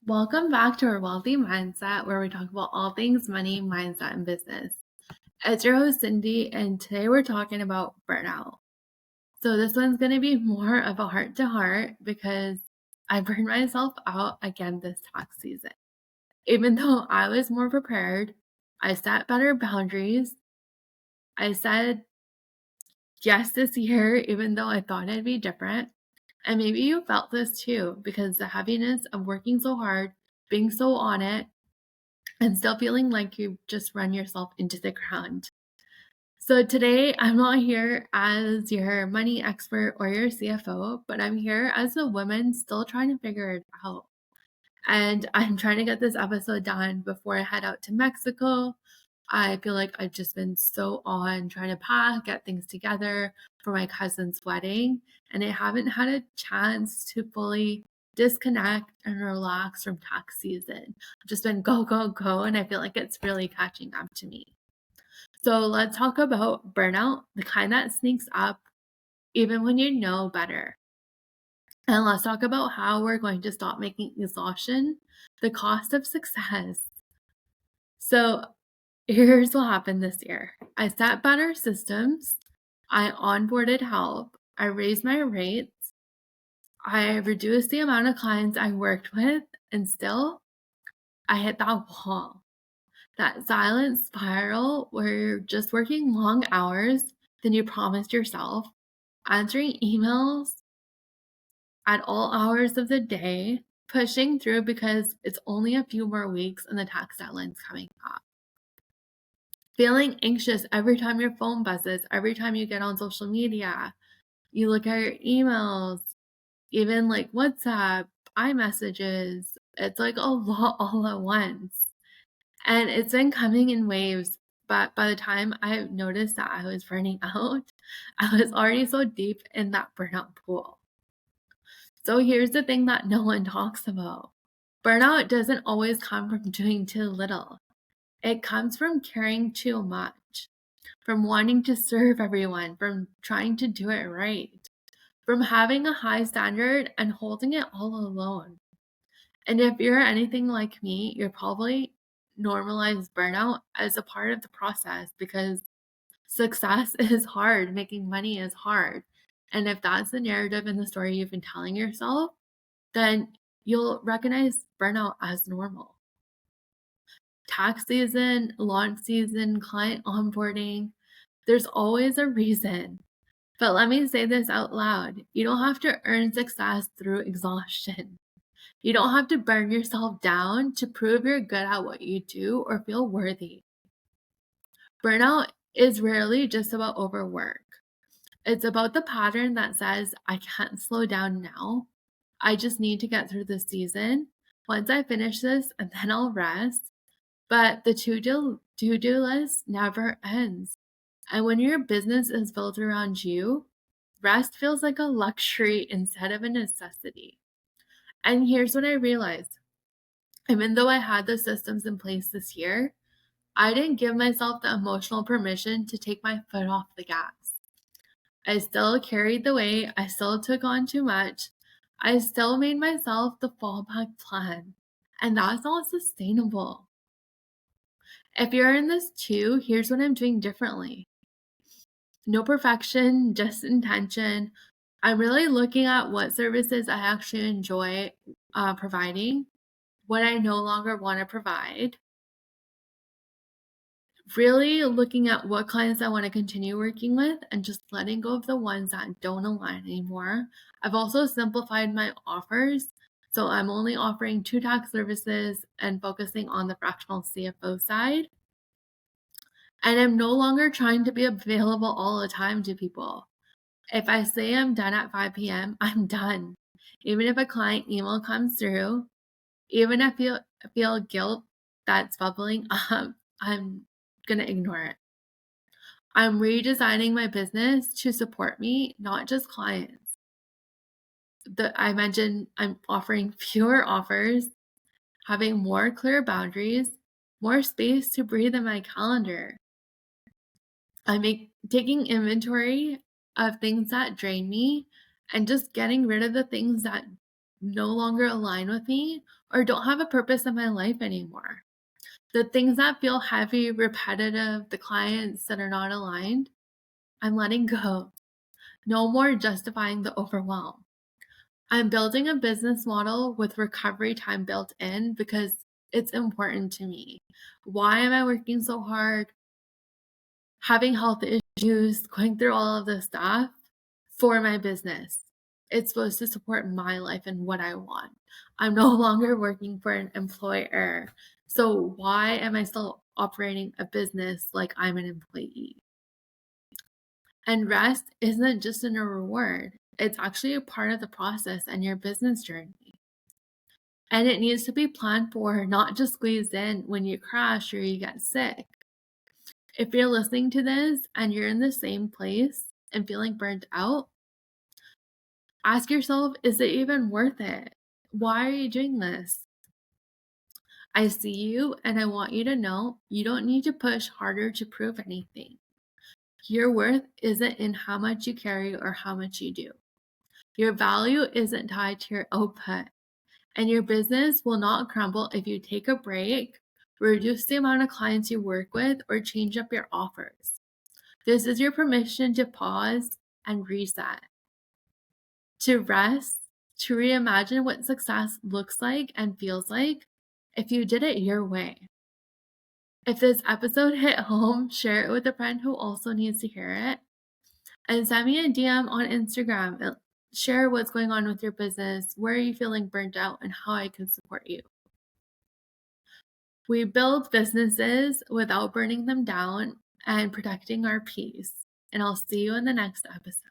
Welcome back to our Wealthy Mindset, where we talk about all things money, mindset, and business. It's your host, Cindy, and today we're talking about burnout. So, this one's going to be more of a heart to heart because I burned myself out again this tax season. Even though I was more prepared, I set better boundaries. I said yes this year, even though I thought it'd be different. And maybe you felt this too, because the heaviness of working so hard, being so on it, and still feeling like you've just run yourself into the ground. So today, I'm not here as your money expert or your CFO, but I'm here as a woman still trying to figure it out. And I'm trying to get this episode done before I head out to Mexico. I feel like I've just been so on trying to pack, get things together for my cousin's wedding, and I haven't had a chance to fully disconnect and relax from tax season. I've just been go, go, go, and I feel like it's really catching up to me. So let's talk about burnout, the kind that sneaks up even when you know better. And let's talk about how we're going to stop making exhaustion the cost of success. So here's what happened this year. I set better systems. I onboarded help. I raised my rates. I reduced the amount of clients I worked with, and still I hit that wall. That silent spiral where you're just working long hours than you promised yourself, answering emails at all hours of the day, pushing through because it's only a few more weeks and the tax deadline's coming up. Feeling anxious every time your phone buzzes, every time you get on social media, you look at your emails, even like WhatsApp, iMessages. It's like a lot all at once. And it's been coming in waves. But by the time I noticed that I was burning out, I was already so deep in that burnout pool. So here's the thing that no one talks about. Burnout doesn't always come from doing too little. It comes from caring too much, from wanting to serve everyone, from trying to do it right, from having a high standard and holding it all alone. And if you're anything like me, you're probably normalize burnout as a part of the process because success is hard, making money is hard. And if that's the narrative and the story you've been telling yourself, then you'll recognize burnout as normal. Tax season, launch season, client onboarding, there's always a reason. But let me say this out loud. You don't have to earn success through exhaustion. You don't have to burn yourself down to prove you're good at what you do or feel worthy. Burnout is rarely just about overwork. It's about the pattern that says, I can't slow down now. I just need to get through this season. Once I finish this, and then I'll rest. But the to-do list never ends. And when your business is built around you, rest feels like a luxury instead of a necessity. And here's what I realized. Even though I had the systems in place this year, I didn't give myself the emotional permission to take my foot off the gas. I still carried the weight. I still took on too much. I still made myself the fallback plan. And that's not sustainable. If you're in this too, here's what I'm doing differently. No perfection, just intention. I'm really looking at what services I actually enjoy providing, what I no longer want to provide. Really looking at what clients I want to continue working with and just letting go of the ones that don't align anymore. I've also simplified my offers. So I'm only offering 2 tax services and focusing on the fractional CFO side. And I'm no longer trying to be available all the time to people. If I say I'm done at 5 p.m., I'm done. Even if a client email comes through, even if I feel guilt that's bubbling up, I'm going to ignore it. I'm redesigning my business to support me, not just clients. I mentioned I'm offering fewer offers, having more clear boundaries, more space to breathe in my calendar. I'm taking inventory of things that drain me and just getting rid of the things that no longer align with me or don't have a purpose in my life anymore. The things that feel heavy, repetitive, the clients that are not aligned, I'm letting go. No more justifying the overwhelm. I'm building a business model with recovery time built in because it's important to me. Why am I working so hard? Having health issues, going through all of this stuff for my business. It's supposed to support my life and what I want. I'm no longer working for an employer. So why am I still operating a business like I'm an employee? And rest isn't just a reward. It's actually a part of the process and your business journey. And it needs to be planned for, not just squeezed in when you crash or you get sick. If you're listening to this and you're in the same place and feeling burnt out, ask yourself, is it even worth it? Why are you doing this? I see you and I want you to know you don't need to push harder to prove anything. Your worth isn't in how much you carry or how much you do. Your value isn't tied to your output, and your business will not crumble if you take a break, reduce the amount of clients you work with, or change up your offers. This is your permission to pause and reset, to rest, to reimagine what success looks like and feels like if you did it your way. If this episode hit home, share it with a friend who also needs to hear it. And send me a DM on Instagram and share what's going on with your business, where are you feeling burnt out, and how I can support you. We build businesses without burning them down and protecting our peace. And I'll see you in the next episode.